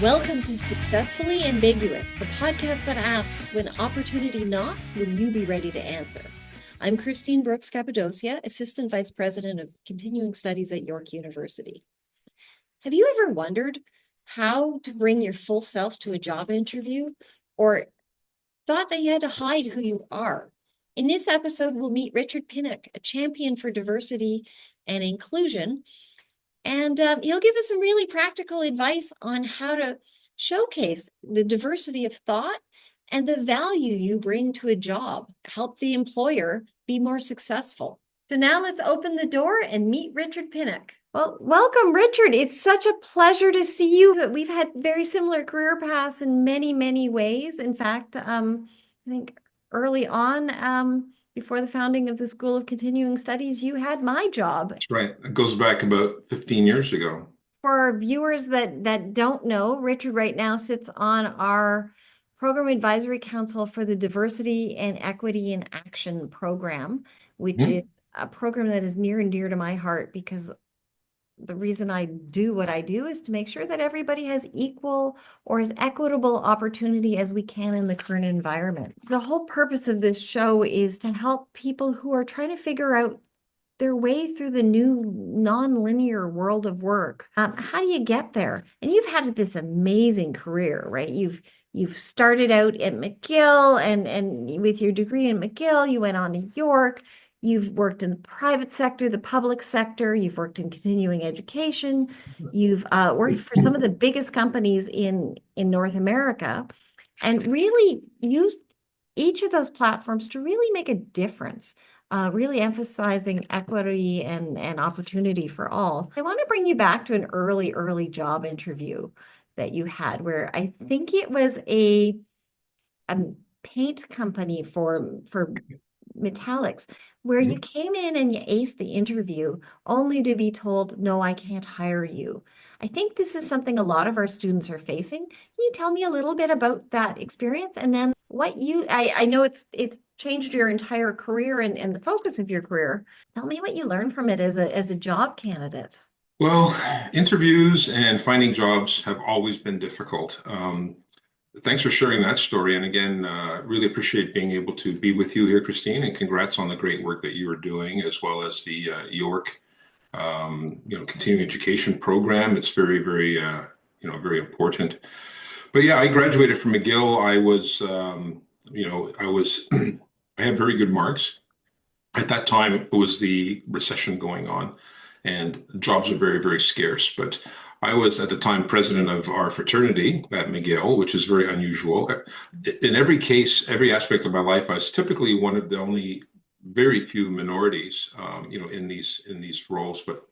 Welcome to Successfully Ambiguous, the podcast that asks, when opportunity knocks, will you be ready to answer? I'm Christine Brooks Cappadocia, Assistant Vice President of Continuing Studies at York University. Have you ever wondered how to bring your full self to a job interview, or thought that you had to hide who you are? In this episode, we'll meet Richard Pinnock, a champion for diversity and inclusion. And he'll give us some really practical advice on how to showcase the diversity of thought and the value you bring to a job, help the employer be more successful. So now let's open the door and meet Richard Pinnock. Well, welcome, Richard. It's such a pleasure to see you. We've had very similar career paths in many, many ways. In fact, I think early on, before the founding of the School of Continuing Studies, you had my job. That's right. It goes back about 15 years ago. For our viewers that don't know, Richard right now sits on our Program Advisory Council for the Diversity and Equity in Action program, which is a program that is near and dear to my heart because the reason I do what I do is to make sure that everybody has equal or as equitable opportunity as we can in the current environment. The whole purpose of this show is to help people who are trying to figure out their way through the new non-linear world of work. How do you get there? And you've had this amazing career, right? You've started out at McGill and with your degree in McGill, you went on to York. You've worked in the private sector, the public sector. You've worked in continuing education. You've worked for some of the biggest companies in North America and really used each of those platforms to really make a difference. Really emphasizing equity and opportunity for all. I want to bring you back to an early job interview that you had where I think it was a paint company for metallics, where you came in and you aced the interview only to be told, no, I can't hire you. I think this is something a lot of our students are facing. Can you tell me a little bit about that experience and then what I know it's changed your entire career and the focus of your career. Tell me what you learned from it as a job candidate. Well, interviews and finding jobs have always been difficult. Thanks for sharing that story. And again, really appreciate being able to be with you here, Christine, and congrats on the great work that you are doing, as well as the York, continuing education program. It's very, very, very important. But yeah, I graduated from McGill. I had very good marks. At that time, it was the recession going on, and jobs were very, very scarce. But I was at the time president of our fraternity at McGill, which is very unusual. In every case, every aspect of my life, I was typically one of the only very few minorities, in these roles, but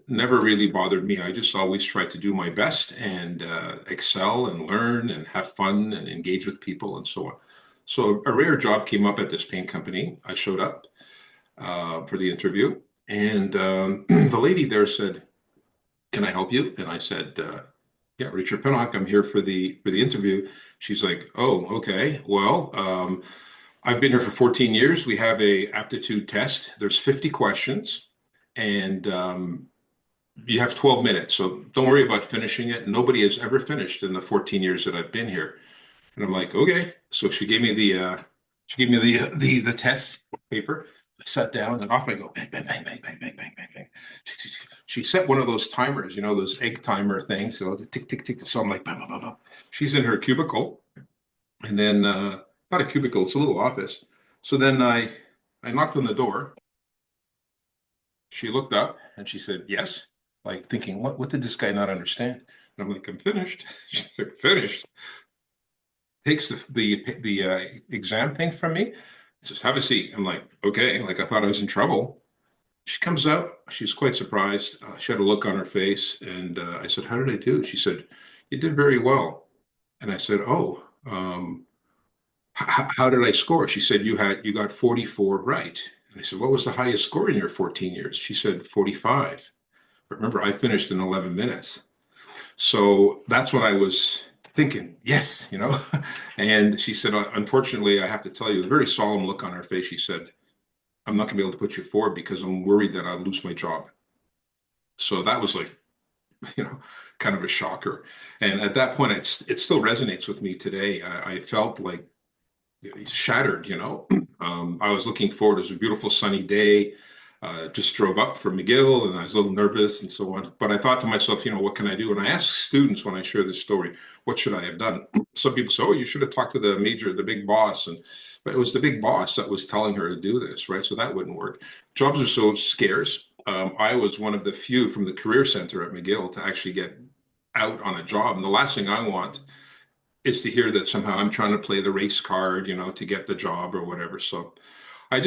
never really bothered me. I just always tried to do my best and excel and learn and have fun and engage with people and so on. So a rare job came up at this paint company. I showed up for the interview, and the lady there said, "Can I help you?" And I said, "Yeah, Richard Pinnock. I'm here for the interview." She's like, "Oh, okay. Well, I've been here for 14 years. We have a aptitude test. There's 50 questions, and you have 12 minutes. So don't worry about finishing it. Nobody has ever finished in the 14 years that I've been here." And I'm like, "Okay." So she gave me the test paper. I sat down and off I go, bang, bang, bang, bang, bang, bang, bang, bang, bang. She set one of those timers, those egg timer things. So tick, tick, tick. So I'm like, bam, bam, bam, bam. She's in her cubicle, and then not a cubicle, it's a little office. So then I knocked on the door. She looked up and she said, "Yes," like thinking, what did this guy not understand? And I'm like, "I'm finished." She's like, "Finished?" Takes the exam thing from me. Says, "Have a seat." I'm like, "Okay." Like I thought I was in trouble. She comes out. She's quite surprised. She had a look on her face, and I said, "How did I do?" She said, "You did very well." And I said, "Oh, how did I score?" She said, you got 44 right." And I said, "What was the highest score in your 14 years?" She said, 45. But remember, I finished in 11 minutes. So that's when I was thinking, yes. And she said, "Unfortunately, I have to tell you," a very solemn look on her face. She said, "I'm not going to be able to put you forward because I'm worried that I'll lose my job." So that was like kind of a shocker. And at that point, it still resonates with me today. I felt like shattered, I was looking forward. It was a beautiful sunny day. Just drove up from McGill and I was a little nervous and so on. But I thought to myself, what can I do? And I ask students when I share this story, what should I have done? Some people say, oh, you should have talked to the big boss. But it was the big boss that was telling her to do this, right? So that wouldn't work. Jobs are so scarce. I was one of the few from the Career Center at McGill to actually get out on a job. And the last thing I want is to hear that somehow I'm trying to play the race card, to get the job or whatever. So I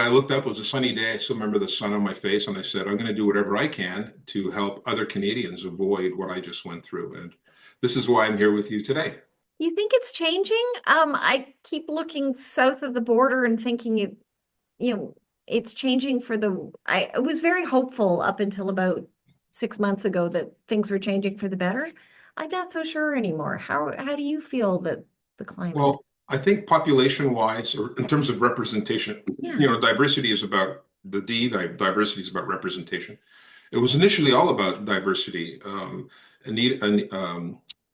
looked up, it was a sunny day. I still remember the sun on my face. And I said, I'm going to do whatever I can to help other Canadians avoid what I just went through. And this is why I'm here with you today. You think it's changing? I keep looking south of the border and thinking it's changing I was very hopeful up until about 6 months ago that things were changing for the better. I'm not so sure anymore. How do you feel that the climate? Well, I think population-wise, or in terms of representation, Yeah. diversity is about diversity is about representation. It was initially all about diversity.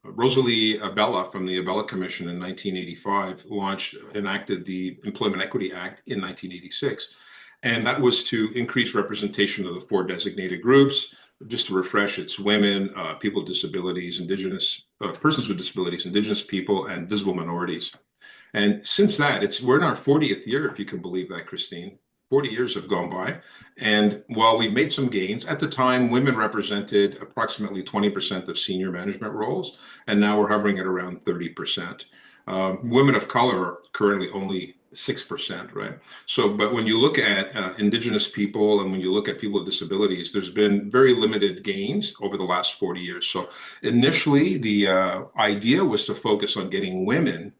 Rosalie Abella from the Abella Commission in 1985 enacted the Employment Equity Act in 1986. And that was to increase representation of the four designated groups. Just to refresh, it's women, people with disabilities, persons with disabilities, indigenous people, and visible minorities. And since that, we're in our 40th year, if you can believe that, Christine. 40 years have gone by. And while we've made some gains, at the time, women represented approximately 20% of senior management roles, and now we're hovering at around 30%. Women of color are currently only 6%, right? So, but when you look at Indigenous people and when you look at people with disabilities, there's been very limited gains over the last 40 years. So initially, the idea was to focus on getting women.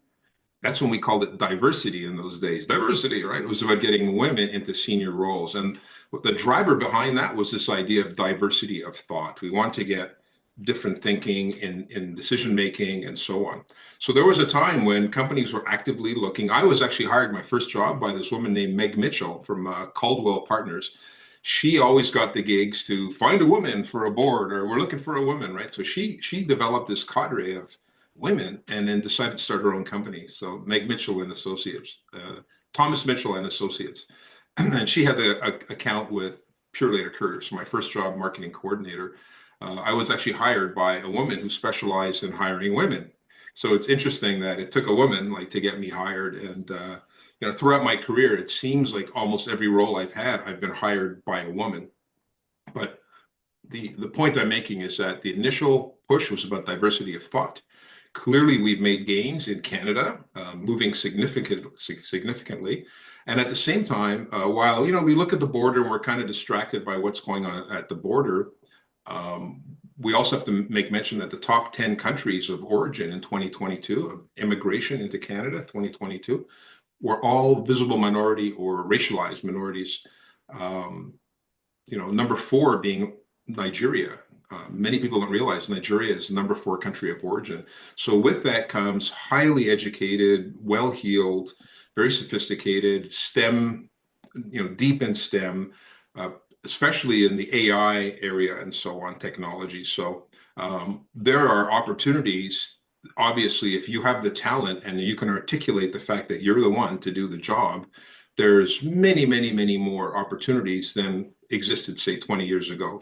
That's when we called it diversity in those days. Diversity, right? It was about getting women into senior roles. And the driver behind that was this idea of diversity of thought. We want to get different thinking in decision making and so on. So there was a time when companies were actively looking. I was actually hired my first job by this woman named Meg Mitchell from Caldwell Partners. She always got the gigs to find a woman for a board, or we're looking for a woman, right? So she developed this cadre of women and then decided to start her own company. So Meg Mitchell and Associates, Thomas Mitchell and Associates. And she had the account with Pure Later Careers. So my first job, marketing coordinator, I was actually hired by a woman who specialized in hiring women. So it's interesting that it took a woman to get me hired. And throughout my career, it seems like almost every role I've had, I've been hired by a woman. But the point I'm making is that the initial push was about diversity of thought. Clearly, we've made gains in Canada, moving significantly. And at the same time, while we look at the border and we're kind of distracted by what's going on at the border, we also have to make mention that the top 10 countries of origin in 2022 of immigration into Canada, 2022, were all visible minority or racialized minorities. Number 4 being Nigeria. Many people don't realize Nigeria is the number 4 country of origin. So with that comes highly educated, well-heeled, very sophisticated STEM, deep in STEM, especially in the AI area and so on, technology. So there are opportunities. Obviously, if you have the talent and you can articulate the fact that you're the one to do the job, there's many, many, many more opportunities than existed, say, 20 years ago.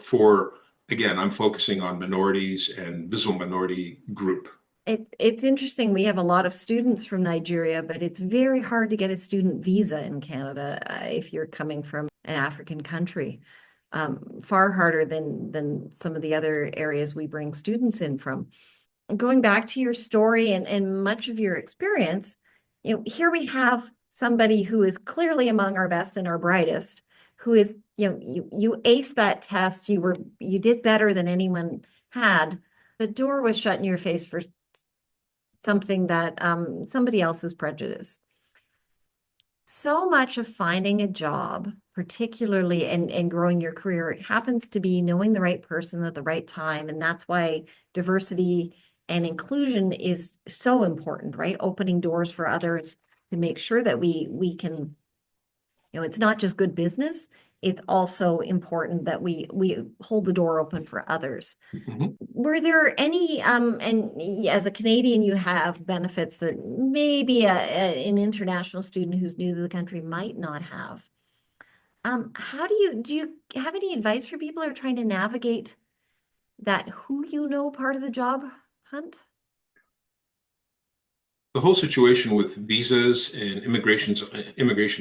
Again, I'm focusing on minorities and visible minority group. It's interesting. We have a lot of students from Nigeria, but it's very hard to get a student visa in Canada if you're coming from an African country. Far harder than some of the other areas we bring students in from. Going back to your story and much of your experience, here we have somebody who is clearly among our best and our brightest, who is, you aced that test, you did better than anyone had. The door was shut in your face for something that somebody else's prejudice. So much of finding a job, particularly and growing your career, it happens to be knowing the right person at the right time. And that's why diversity and inclusion is so important, right? Opening doors for others to make sure that we can, it's not just good business, it's also important that we hold the door open for others. Mhm. Were there any, as a Canadian, you have benefits that maybe an international student who's new to the country might not have. How do you have any advice for people who are trying to navigate that who you know part of the job hunt? The whole situation with visas and immigration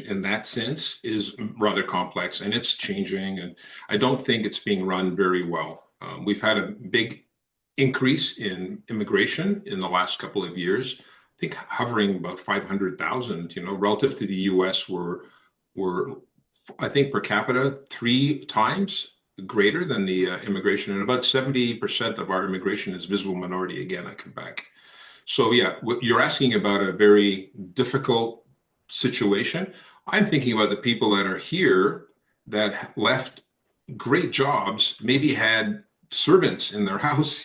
in that sense is rather complex and it's changing. And I don't think it's being run very well. We've had a big increase in immigration in the last couple of years. I think hovering about 500,000, relative to the US, were I think per capita 3 times greater than the immigration. And about 70% of our immigration is visible minority again at Quebec. So yeah, what you're asking about a very difficult situation. I'm thinking about the people that are here that left great jobs, maybe had servants in their house,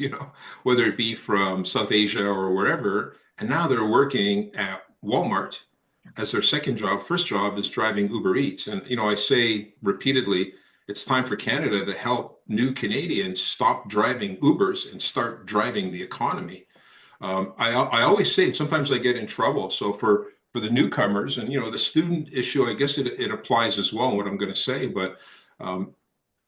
whether it be from South Asia or wherever, and now they're working at Walmart as their second job. First job is driving Uber Eats. And I say repeatedly, it's time for Canada to help new Canadians stop driving Ubers and start driving the economy. I always say, and sometimes I get in trouble. So for the newcomers and the student issue, I guess it applies as well in what I'm going to say, but um,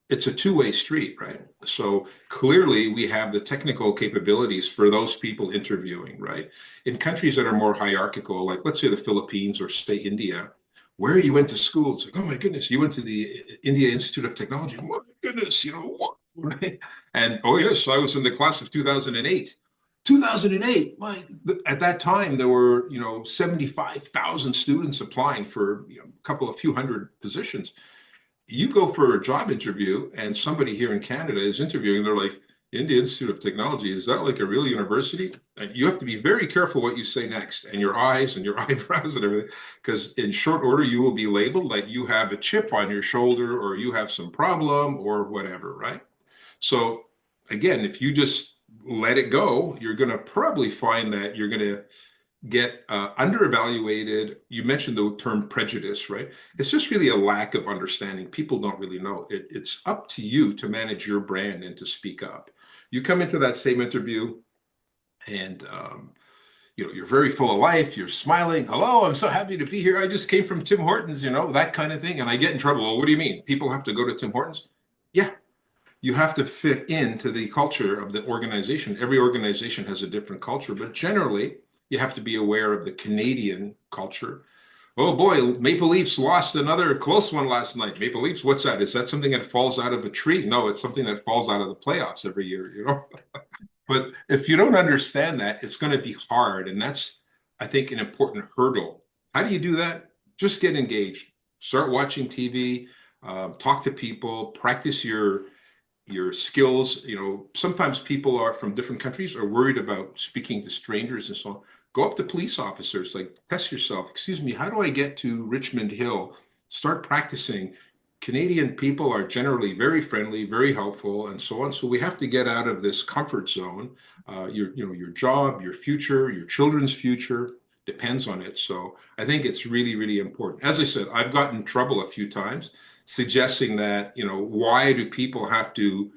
it's a two-way street, right? So clearly we have the technical capabilities for those people interviewing, right? In countries that are more hierarchical, like let's say the Philippines or say India, where you went to school, it's like, oh my goodness, you went to the India Institute of Technology. Oh my goodness, what? Right? And oh yes, I was in the class of 2008. 2008, at that time there were 75,000 students applying for a couple of few hundred positions. You go for a job interview and somebody here in Canada is interviewing, they're like, India Institute of Technology, is that like a real university? And you have to be very careful what you say next and your eyes and your eyebrows and everything, because in short order, you will be labeled like you have a chip on your shoulder or you have some problem or whatever, right? So again, if you just let it go, you're going to probably find that you're going to get underevaluated. You mentioned the term prejudice, right? It's just really a lack of understanding. People don't really know. It's up to you to manage your brand and to speak up. You come into that same interview and you're very full of life. You're smiling. Hello, I'm so happy to be here. I just came from Tim Hortons, that kind of thing. And I get in trouble. Well, what do you mean? People have to go to Tim Hortons? Yeah, you have to fit into the culture of the organization. Every organization has a different culture, but generally, you have to be aware of the Canadian culture. Oh boy, Maple Leafs lost another close one last night. Maple Leafs, what's that? Is that something that falls out of a tree? No, it's something that falls out of the playoffs every year. But if you don't understand that, it's going to be hard. And that's, I think, an important hurdle. How do you do that? Just get engaged. Start watching TV, talk to people, practice your skills. Sometimes people are from different countries are worried about speaking to strangers and so on. Go up to police officers, like test yourself. Excuse me, how do I get to Richmond Hill? Start practicing. Canadian people are generally very friendly, very helpful, and so on. So we have to get out of this comfort zone. Your job, your future, your children's future depends on it. So I think it's really, really important. As I said, I've gotten in trouble a few times suggesting that, why do people have to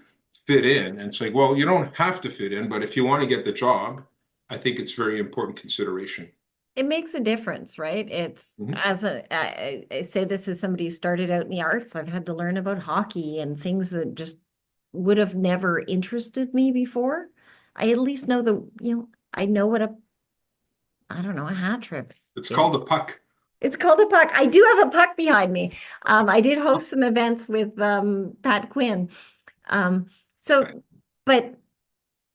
fit in? And say, well, you don't have to fit in, but if you want to get the job, I think it's very important consideration. It makes a difference, right? It's Mhm. I say this as somebody who started out in the arts. I've had to learn about hockey and things that just would have never interested me before. I at least know I know what I don't know, a hat trick It's is. called the puck. It's called a puck. I do have a puck behind me. I did host some events with Pat Quinn. Um, Right. so, but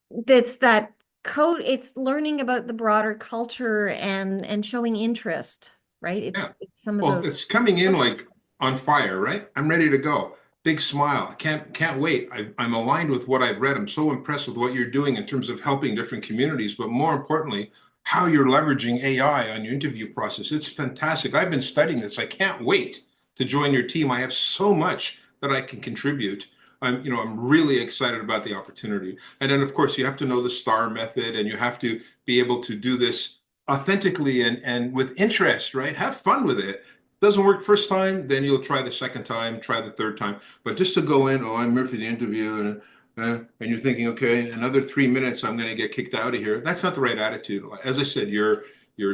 that's that code. It's learning about the broader culture and showing interest, right? Yeah. It's some of Well, those it's coming in social like skills. on fire, right? I'm ready to go. Big smile. I can't wait. I'm aligned with what I've read. I'm so impressed with what you're doing in terms of helping different communities, but more importantly, how you're leveraging AI on your interview process. It's fantastic. I've been studying this. I can't wait to join your team. I have so much that I can contribute. I'm really excited about the opportunity. And then, of course, you have to know the STAR method, and you have to be able to do this authentically and with interest, right? Have fun with it. Doesn't work first time, then you'll try the second time, try the third time. But just to go in, oh, I'm here for the interview, and you're thinking, okay, another 3 minutes, I'm going to get kicked out of here. That's not the right attitude. As I said, your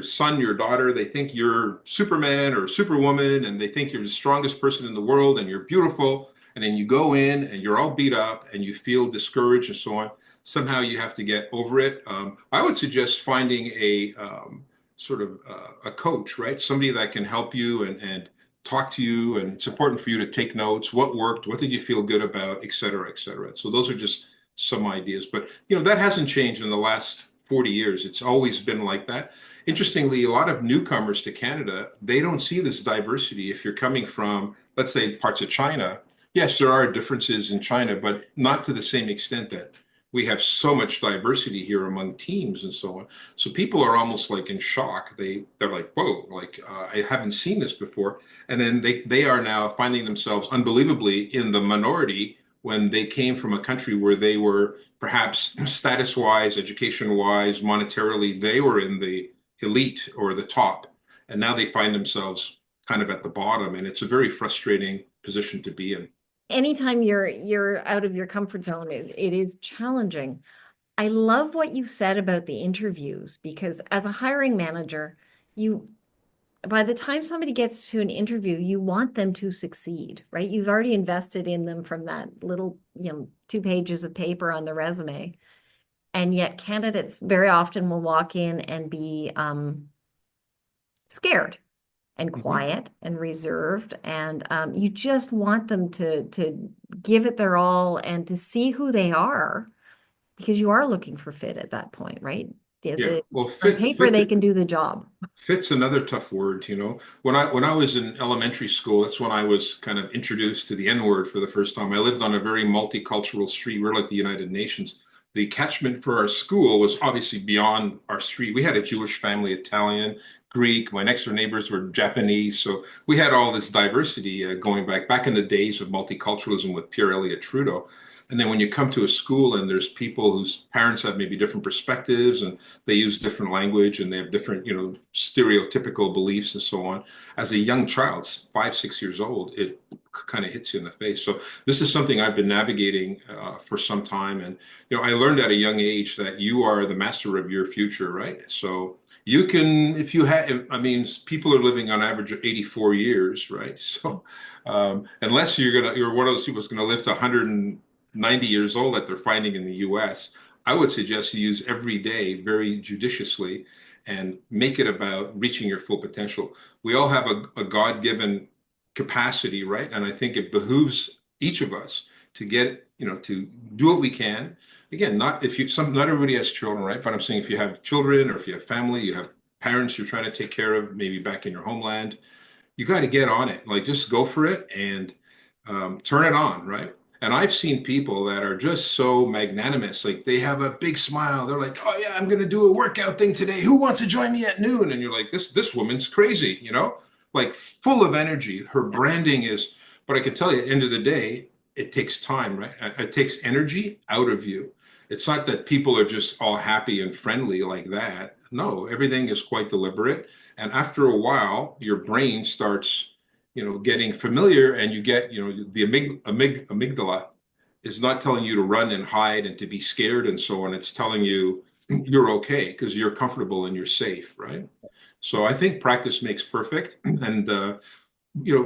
son, your daughter, they think you're Superman or Superwoman, and they think you're the strongest person in the world, and you're beautiful. And then you go in, and you're all beat up, and you feel discouraged, and so on. Somehow you have to get over it. I would suggest finding a sort of a coach, right? Somebody that can help you and talk to you, and it's important for you to take notes. What worked? What did you feel good about? Et cetera, et cetera. So those are just some ideas, but that hasn't changed in the last 40 years. It's always been like that. Interestingly, a lot of newcomers to Canada, they don't see this diversity. If you're coming from, let's say, parts of China, yes, there are differences in China, but not to the same extent that we have so much diversity here among teams and so on. So people are almost like in shock. They're like, whoa, like I haven't seen this before. And then they are now finding themselves unbelievably in the minority when they came from a country where they were perhaps status-wise, education-wise, monetarily, they were in the elite or the top. And now they find themselves kind of at the bottom. And it's a very frustrating position to be in. Anytime you're out of your comfort zone, it is challenging. I love what you said about the interviews, because as a hiring manager, you by the time somebody gets to an interview, you want them to succeed, right? You've already invested in them from that little, 2 pages of paper on the resume. And yet candidates very often will walk in and be scared and Mhm. quiet and reserved. And you just want them to give it their all and to see who they are, because you are looking for fit at that point, right? Yeah. Well, On paper, they can do the job. fit's another tough word, When I was in elementary school, that's when I was kind of introduced to the N word for the first time. I lived on a very multicultural street. We're like the United Nations. The catchment for our school was obviously beyond our street. We had a Jewish family, Italian, Greek. My next door neighbors were Japanese. So we had all this diversity going back in the days of multiculturalism with Pierre Elliott Trudeau. And then when you come to a school and there's people whose parents have maybe different perspectives and they use different language and they have different, stereotypical beliefs and so on. As a young child, 5, 6 years old, it kind of hits you in the face. So this is something I've been navigating for some time. And, I learned at a young age that you are the master of your future, right? So you can, if you have, I mean, people are living on average of 84 years, right? So unless you're one of those people who's going to live to 190 years old that they're finding in the US, I would suggest you use every day very judiciously and make it about reaching your full potential. We all have a God-given capacity, right? And I think it behooves each of us to to do what we can. Again, not everybody has children, right? But I'm saying if you have children or if you have family, you have parents you're trying to take care of, maybe back in your homeland, you got to get on it. Like just go for it and turn it on, right? And I've seen people that are just so magnanimous. Like they have a big smile. They're like, "Oh yeah, I'm going to do a workout thing today. Who wants to join me at noon?" And you're like, "This woman's crazy," like full of energy. Her branding is. But I can tell you, at the end of the day, it takes time, right? It takes energy out of you. It's not that people are just all happy and friendly like that. No, everything is quite deliberate. And after a while, your brain starts getting familiar and you get, the amygdala is not telling you to run and hide and to be scared and so on. It's telling you you're okay because you're comfortable and you're safe, right? So I think practice makes perfect. And,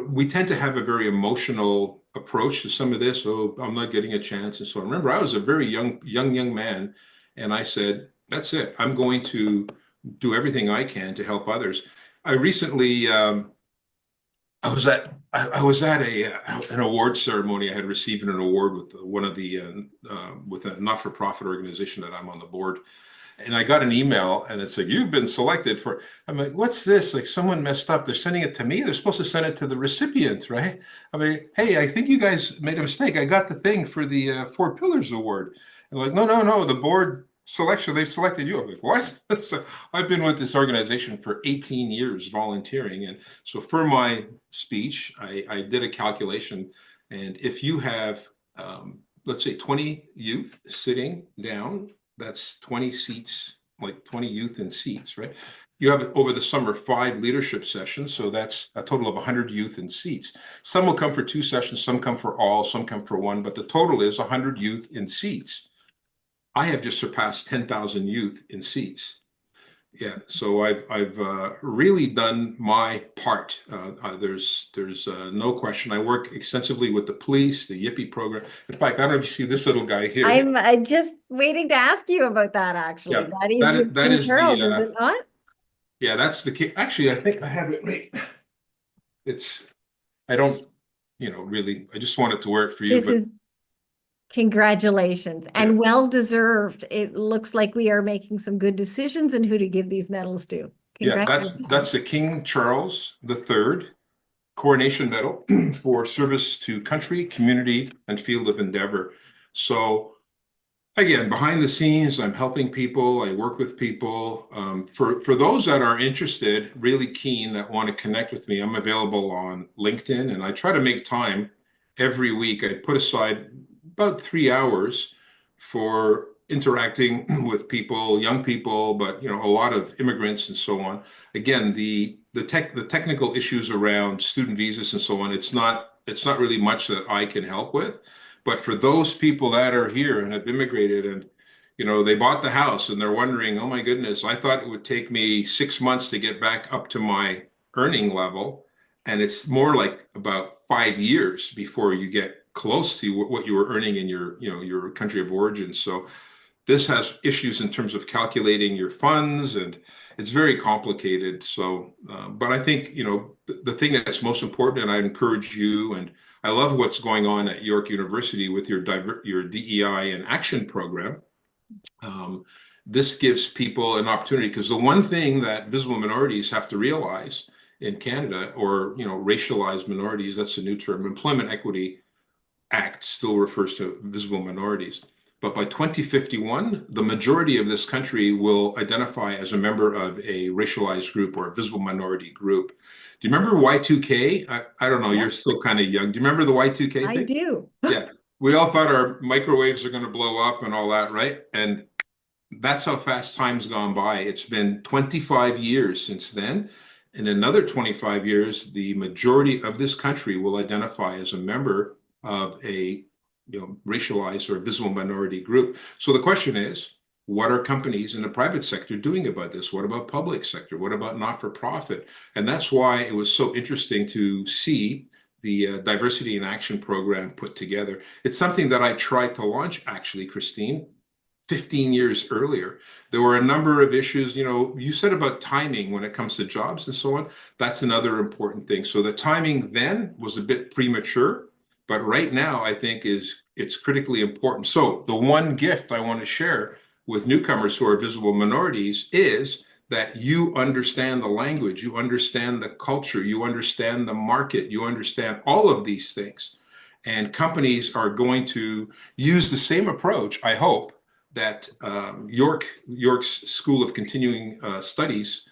we tend to have a very emotional approach to some of this. Oh, I'm not getting a chance. And so I remember I was a very young man. And I said, that's it. I'm going to do everything I can to help others. I recently, I was at an award ceremony. I had received an award with one of the with a not-for-profit organization that I'm on the board, and I got an email and it said you've been selected for. I'm like, what's this? Like someone messed up. They're sending it to me. They're supposed to send it to the recipient, right? I mean, hey, I think you guys made a mistake. I got the thing for the Four Pillars Award. And like, no, no, no. The board selection, they've selected you. I'm like, what? So I've been with this organization for 18 years volunteering. And so for my speech, I did a calculation. And if you have, let's say 20 youth sitting down, that's 20 seats, like 20 youth in seats, right? you have over the summer 5 leadership sessions, so that's a total of 100 youth in seats. Some will come for 2 sessions, some come for all, some come for one, but the total is 100 youth in seats. I have just surpassed 10,000 youth in seats. Yeah, so I've really done my part. There's no question. I work extensively with the police, the Yippee program. In fact, I don't know if you see this little guy here. I'm just waiting to ask you about that, actually. Yeah, That is your that King is the Charles, is it not? yeah, that's the key. Actually, I think I have it right. It's I don't, really. I just wanted to wear it for you, This but is congratulations yeah, and well deserved. It looks like we are making some good decisions in who to give these medals to. yeah, that's Congratulations. the King Charles III Coronation Medal for service to country, community, and field of endeavor. So again, behind the scenes, I'm helping people. I work with people. For those that are interested, really keen, that want to connect with me, I'm available on LinkedIn, and I try to make time every week. I put aside about 3 hours for interacting with people, young people, but a lot of immigrants and so on. Again, the technical issues around student visas and so on, it's not really much that I can help with. But for those people that are here and have immigrated and they bought the house and they're wondering, oh my goodness, I thought it would take me 6 months to get back up to my earning level. And it's more like about 5 years before you get close to what you were earning in your country of origin. So this has issues in terms of calculating your funds, and it's very complicated. So, but I think, the thing that's most important, and I encourage you, and I love what's going on at York University with your DEI and action program. Um, this gives people an opportunity, because the one thing that visible minorities have to realize in Canada, or, racialized minorities, that's a new term, Employment Equity Act still refers to visible minorities. But by 2051, the majority of this country will identify as a member of a racialized group or a visible minority group. Do you remember Y2K? I don't know, Yeah, you're still kind of young. Do you remember the Y2K I thing? do. Yeah. We all thought our microwaves are going to blow up and all that, right? And that's how fast time's gone by. It's been 25 years since then. In another 25 years, the majority of this country will identify as a member of a racialized or visible minority group. So the question is, what are companies in the private sector doing about this? What about public sector? What about not-for-profit? And that's why it was so interesting to see the Diversity in Action program put together. It's something that I tried to launch, actually, Christine, 15 years earlier. There were a number of issues, you said about timing when it comes to jobs and so on. That's another important thing. So the timing then was a bit premature, but right now I think it's critically important. So the one gift I want to share with newcomers who are visible minorities is that you understand the language, you understand the culture, you understand the market, you understand all of these things. And companies are going to use the same approach, I hope, that York's School of Continuing Studies,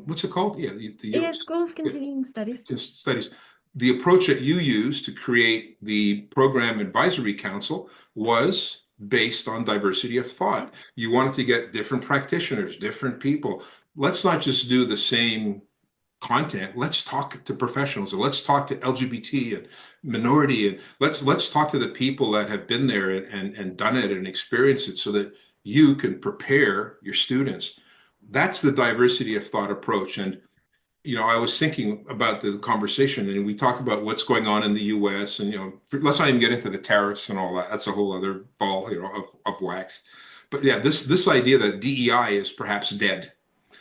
what's it called? Yeah, the Yeah, York School of Continuing Studies. Studies. The approach that you used to create the Program Advisory Council was based on diversity of thought. You wanted to get different practitioners, different people. Let's not just do the same content. Let's talk to professionals, and let's talk to LGBT and minority, and let's talk to the people that have been there and done it and experienced it, so that you can prepare your students. That's the diversity of thought approach. And I was thinking about the conversation, and we talk about what's going on in the US, and let's not even get into the tariffs and all that. That's a whole other ball, of wax. But yeah, this idea that DEI is perhaps dead.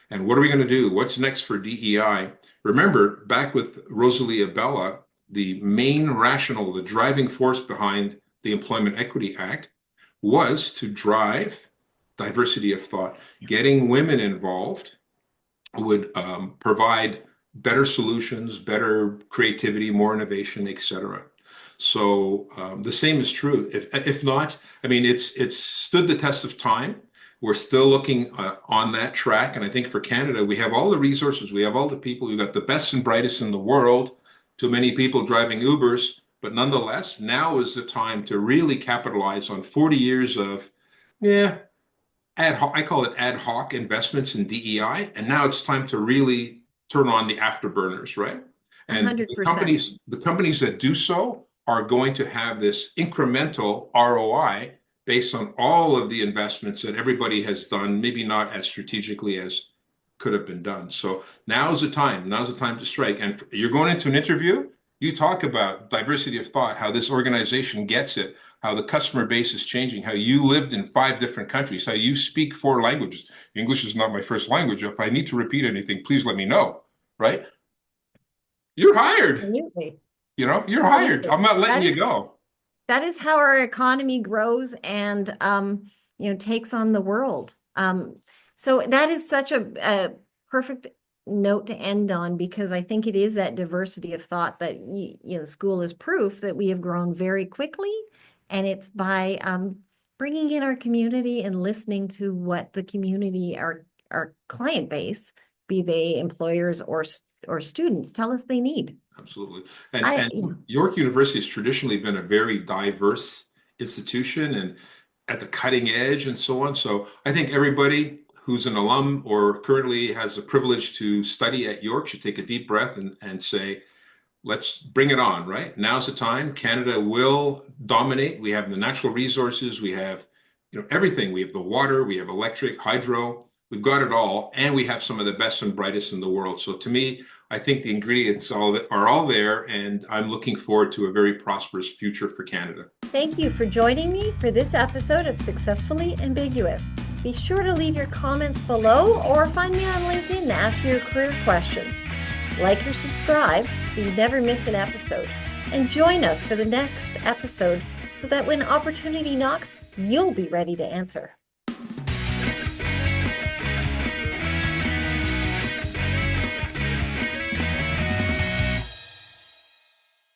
And what are we going to do? What's next for DEI? Remember, back with Rosalie Abella, the main rationale, the driving force behind the Employment Equity Act was to drive diversity of thought. Getting women involved would provide better solutions, better creativity, more innovation, etc. So the same is true. If not, I mean, it's stood the test of time. We're still looking on that track, and I think for Canada, we have all the resources, we have all the people, we've got the best and brightest in the world. Too many people driving Ubers, but nonetheless, now is the time to really capitalize on 40 years of, yeah, I call it ad hoc investments in DEI, and now it's time to really turn on the afterburners, right? And 100%. the companies that do so are going to have this incremental ROI based on all of the investments that everybody has done, maybe not as strategically as could have been done. So now's the time. Now's the time to strike. And you're going into an interview, you talk about diversity of thought, how this organization gets it, how the customer base is changing, how you lived in 5 different countries, how you speak 4 languages. English is not my first language. If I need to repeat anything, please let me know, right? You're hired. Absolutely. You're hired. Absolutely. I'm not letting you go. That is how our economy grows and takes on the world. So that is such a perfect note to end on, because I think it is that diversity of thought that school is proof that we have grown very quickly, and it's by bringing in our community and listening to what the community, our client base, be they employers or students, tell us they need. Absolutely. And York University has traditionally been a very diverse institution and at the cutting edge and so on. So I think everybody who's an alum or currently has the privilege to study at York should take a deep breath and say, let's bring it on, right? Now's the time. Canada will dominate. We have the natural resources. We have, everything. We have the water, we have electric, hydro, we've got it all. And we have some of the best and brightest in the world. So to me, I think the ingredients are all there, and I'm looking forward to a very prosperous future for Canada. Thank you for joining me for this episode of Successfully Ambiguous. Be sure to leave your comments below or find me on LinkedIn to ask your career questions. Like or subscribe so you never miss an episode. And join us for the next episode so that when opportunity knocks, you'll be ready to answer.